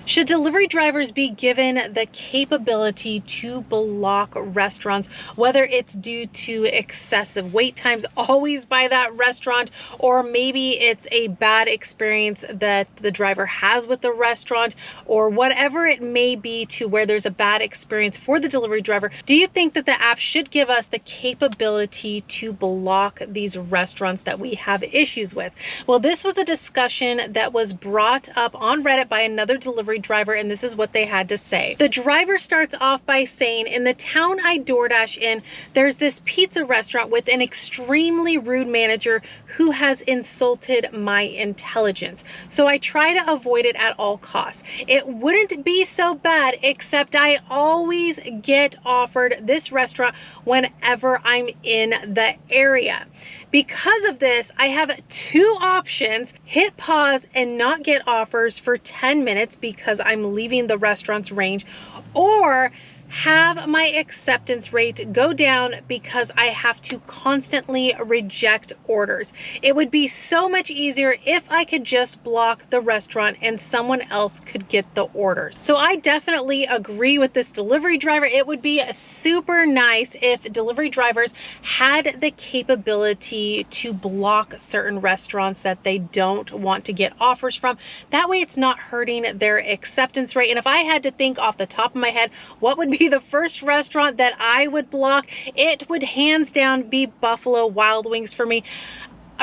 Should delivery drivers be given the capability to block restaurants, whether it's due to excessive wait times always by that restaurant, or maybe it's a bad experience that the driver has with the restaurant, or whatever it may be to where there's a bad experience for the delivery driver? Do you think that the app should give us the capability to block these restaurants that we have issues with? Well, this was a discussion that was brought up on Reddit by another delivery driver, and this is what they had to say. The driver starts off by saying, in the town I DoorDash in, there's this pizza restaurant with an extremely rude manager who has insulted my intelligence. So I try to avoid it at all costs. It wouldn't be so bad, except I always get offered this restaurant whenever I'm in the area. Because of this, I have two options: hit pause and not get offers for 10 minutes because I'm leaving the restaurant's range, or have my acceptance rate go down because I have to constantly reject orders. It would be so much easier if I could just block the restaurant and someone else could get the orders. So I definitely agree with this delivery driver. It would be super nice if delivery drivers had the capability to block certain restaurants that they don't want to get offers from. That way it's not hurting their acceptance rate. And if I had to think off the top of my head, what would be the first restaurant that I would block, it would hands down be Buffalo Wild Wings for me.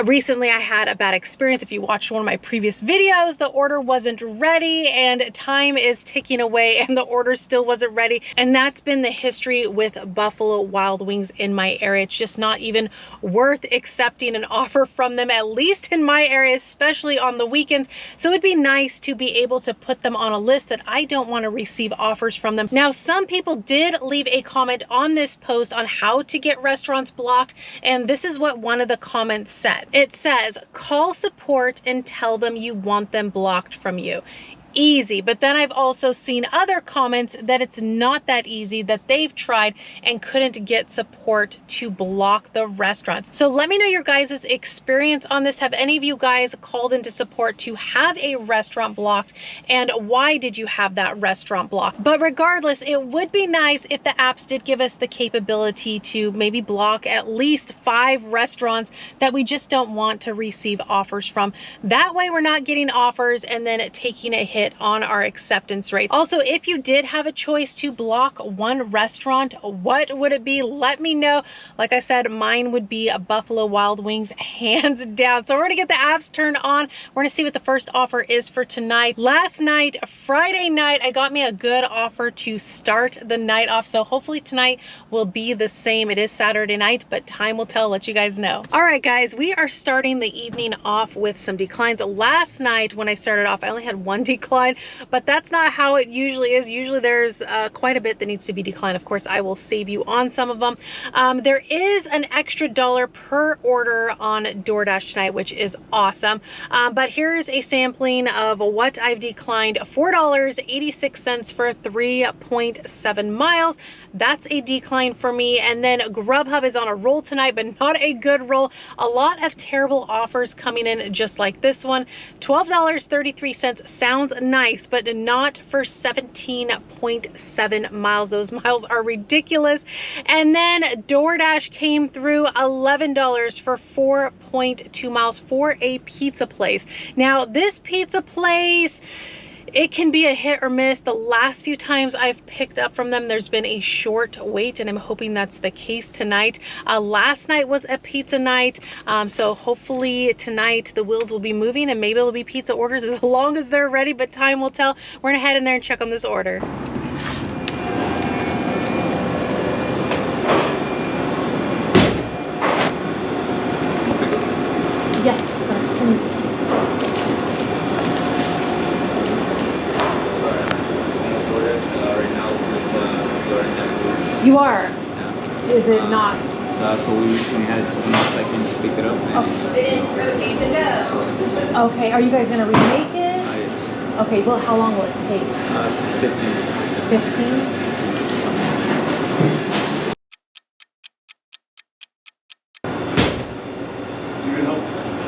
Recently, I had a bad experience. If you watched one of my previous videos, the order wasn't ready and time is ticking away and the order still wasn't ready. And that's been the history with Buffalo Wild Wings in my area. It's just not even worth accepting an offer from them, at least in my area, especially on the weekends. So it'd be nice to be able to put them on a list that I don't want to receive offers from them. Now, some people did leave a comment on this post on how to get restaurants blocked, and this is what one of the comments said. It says, call support and tell them you want them blocked from you. Easy. But then I've also seen other comments that it's not that easy, that they've tried and couldn't get support to block the restaurants. So let me know your guys' experience on this. Have any of you guys called into support to have a restaurant blocked, and why did you have that restaurant blocked? But regardless, it would be nice if the apps did give us the capability to maybe block at least 5 restaurants that we just don't want to receive offers from. That way we're not getting offers and then taking a hit on our acceptance rate. Also, if you did have a choice to block one restaurant, what would it be? Let me know. Like I said, mine would be a Buffalo Wild Wings, hands down. So we're gonna get the apps turned on. We're gonna see what the first offer is for tonight. Last night, Friday night, I got me a good offer to start the night off. So hopefully tonight will be the same. It is Saturday night, but time will tell. Let you guys know. All right, guys, we are starting the evening off with some declines. Last night when I started off, I only had one decline, but that's not how it usually is. Usually there's quite a bit that needs to be declined. Of course, I will save you on some of them. There is an extra $1 per order on DoorDash tonight, which is awesome. But here's a sampling of what I've declined. $4.86 for 3.7 miles. That's a decline for me. And then Grubhub is on a roll tonight, but not a good roll. A lot of terrible offers coming in just like this one. $12.33 sounds nice, but not for 17.7 miles. Those miles are ridiculous. And then DoorDash came through, $11 for 4.2 miles for a pizza place. Now, this pizza place, it can be a hit or miss. The last few times I've picked up from them, there's been a short wait, and I'm hoping that's the case tonight. Last night was a pizza night, so hopefully tonight the wheels will be moving and maybe it'll be pizza orders as long as they're ready, but time will tell. We're gonna head in there and check on this order. Yes, you are? Yeah. Is it not? So we recently had someone else that can pick it up. And they didn't rotate the dough. Okay, are you guys gonna remake it? Yes. Okay, well, how long will it take? 15. 15?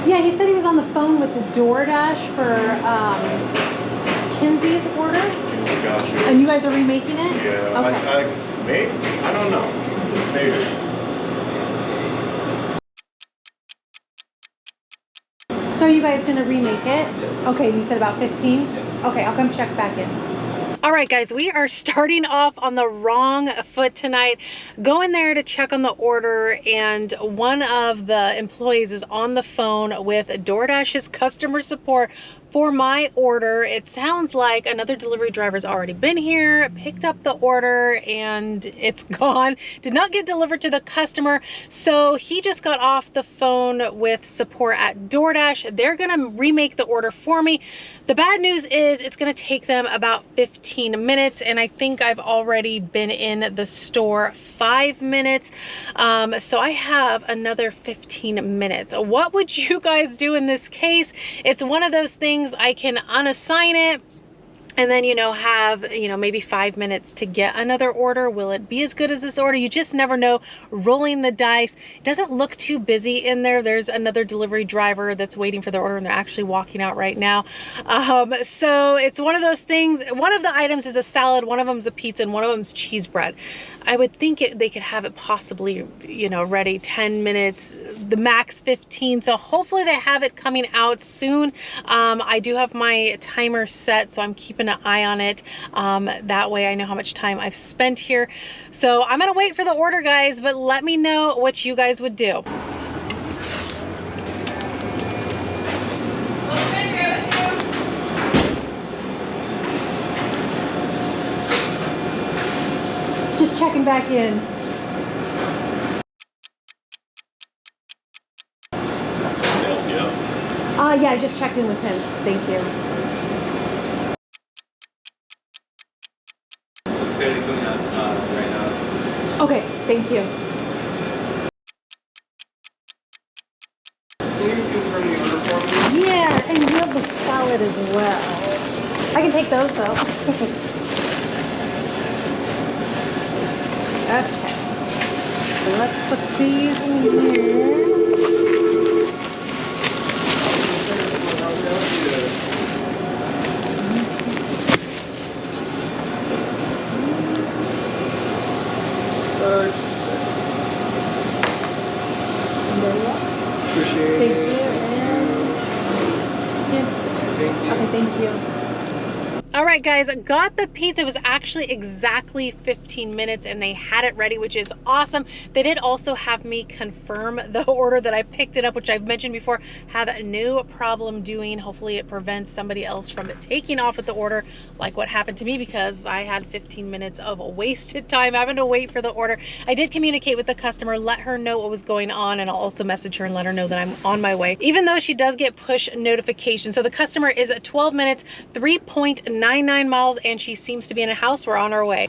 Yeah, he said he was on the phone with the DoorDash for Kinsey's order. And you guys are remaking it? Yeah, Okay. maybe, I don't know. Maybe. So are you guys gonna remake it? Yes. Okay, you said about 15? Yes. Okay, I'll come check back in. All right, guys, we are starting off on the wrong foot tonight. Going there to check on the order, and one of the employees is on the phone with DoorDash's customer support for my order. It sounds like another delivery driver's already been here, picked up the order, and it's gone. Did not get delivered to the customer. So he just got off the phone with support at DoorDash. They're gonna remake the order for me. The bad news is it's gonna take them about 15 minutes, and I think I've already been in the store 5 minutes. So I have another 15 minutes. What would you guys do in this case? It's one of those things I can unassign it and then, you know, have, you know, maybe 5 minutes to get another order. Will it be as good as this order? You just never know. Rolling the dice. It doesn't look too busy in there. There's another delivery driver that's waiting for their order, and they're actually walking out right now. So it's one of those things. One of the items is a salad, one of them is a pizza, and one of them is cheese bread. I would think they could have it possibly, you know, ready 10 minutes, the max 15. So hopefully they have it coming out soon. I do have my timer set, so I'm keeping an eye on it. That way I know how much time I've spent here. So I'm gonna wait for the order, guys, but let me know what you guys would do. Just checking back in. Yeah, I just checked in with him. Thank you. Barely going out right now. Okay, thank you. Can you confirm the order for me? Yeah, and you have the salad as well. I can take those though. Okay. So let's put these in here. Appreciate Thank it. you. And Thank you. okay, thank you. All right, guys, got the pizza. It was actually exactly 15 minutes and they had it ready, which is awesome. They did also have me confirm the order that I picked it up, which I've mentioned before, have no problem doing. Hopefully it prevents somebody else from taking off with the order like what happened to me, because I had 15 minutes of wasted time having to wait for the order. I did communicate with the customer, let her know what was going on, and I'll also message her and let her know that I'm on my way, even though she does get push notifications. So the customer is at 12 minutes, 3.99 miles, and she seems to be in a house. We're on our way.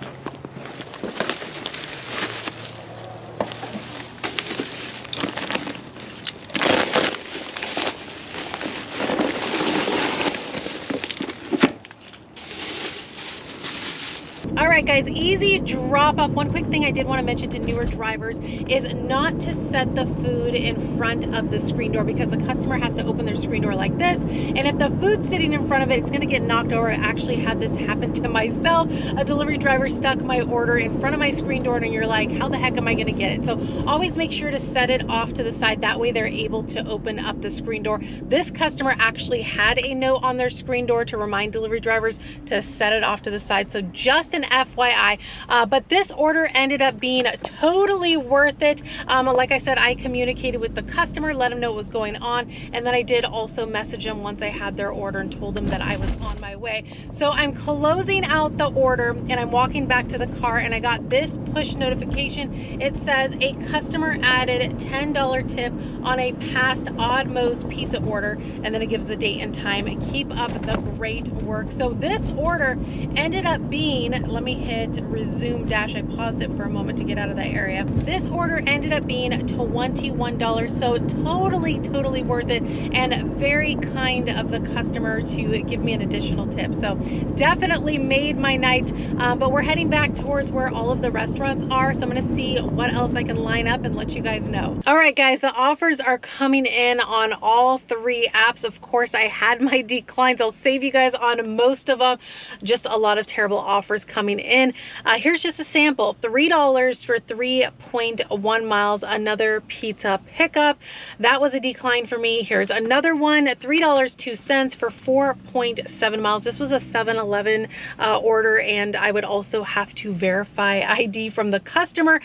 All right, guys, easy drop off. One quick thing I did want to mention to newer drivers is not to set the food in front of the screen door, because the customer has to open their screen door like this, and if the food's sitting in front of it, it's going to get knocked over. I actually had this happen to myself. A delivery driver stuck my order in front of my screen door, and you're like, how the heck am I going to get it? So always make sure to set it off to the side. That way they're able to open up the screen door. This customer actually had a note on their screen door to remind delivery drivers to set it off to the side. So just an FYI, but this order ended up being totally worth it. Like I said, I communicated with the customer, let them know what was going on, and then I did also message them once I had their order and told them that I was on my way. So I'm closing out the order and I'm walking back to the car, and I got this push notification. It says a customer added $10 tip on a past Odd Moe's pizza order, and then it gives the date and time. Keep up the great work. So this order ended up being let me hit resume dash. I paused it for a moment to get out of that area. This order ended up being $21, so totally worth it, and very kind of the customer to give me an additional tip. So definitely made my night. But we're heading back towards where all of the restaurants are, so I'm gonna see what else I can line up and let you guys know. All right guys, the offers are coming in on all 3 apps. Of course, I had my declines. I'll save you guys on most of them. Just a lot of terrible offers coming in. Here's just a sample. $3 for 3.1 miles, another pizza pickup. That was a decline for me. Here's another one, $3.02 for 4.7 miles. This was a 7-Eleven order, and I would also have to verify ID from the customer.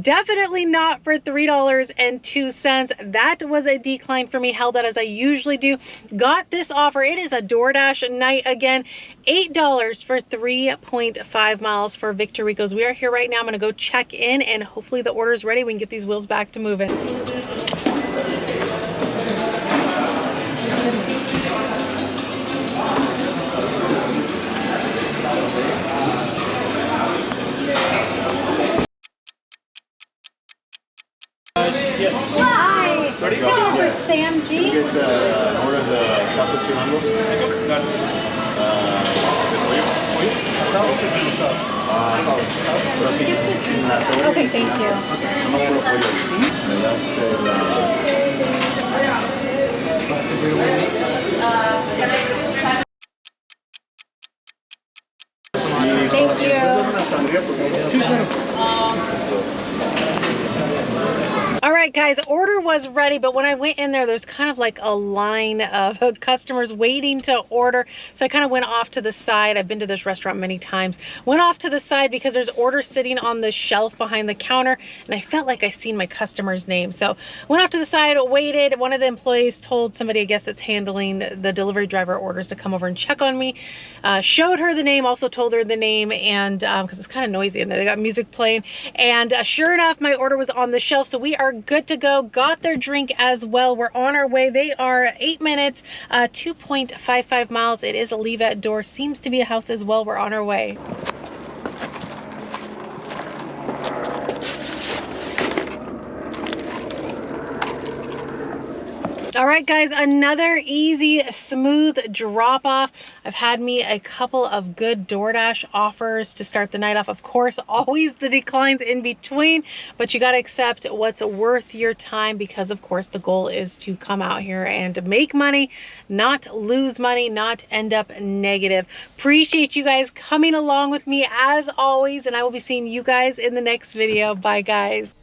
Definitely not for $3.02. That was a decline for me. Held that as I usually do. Got this offer. It is a DoorDash night again. $8 for 3.5 miles for Victor Rico's. We are here right now. I'm going to go check in, and hopefully the order is ready. We can get these wheels back to moving. Hi. Ready? For Sam G. Get order of the cappuccino. Okay, thank you. Thank you. All right, guys, order was ready, but when I went in there, there's kind of like a line of customers waiting to order. So I kind of went off to the side. I've been to this restaurant many times. Went off to the side because there's orders sitting on the shelf behind the counter, and I felt like I seen my customer's name. So went off to the side, waited. One of the employees told somebody, I guess, that's handling the delivery driver orders, to come over and check on me. Showed her the name, also told her the name, and because it's kind of noisy in there, they got music playing. And sure enough, my order was on the shelf, so we are good to go. Got their drink as well. We're on our way. They are 8 minutes, 2.55 miles. It is a leave at door. Seems to be a house as well. We're on our way. All right, guys, another easy, smooth drop off. I've had me a couple of good DoorDash offers to start the night off. Of course, always the declines in between, but you got to accept what's worth your time, because of course the goal is to come out here and make money, not lose money, not end up negative. Appreciate you guys coming along with me as always, and I will be seeing you guys in the next video. Bye, guys.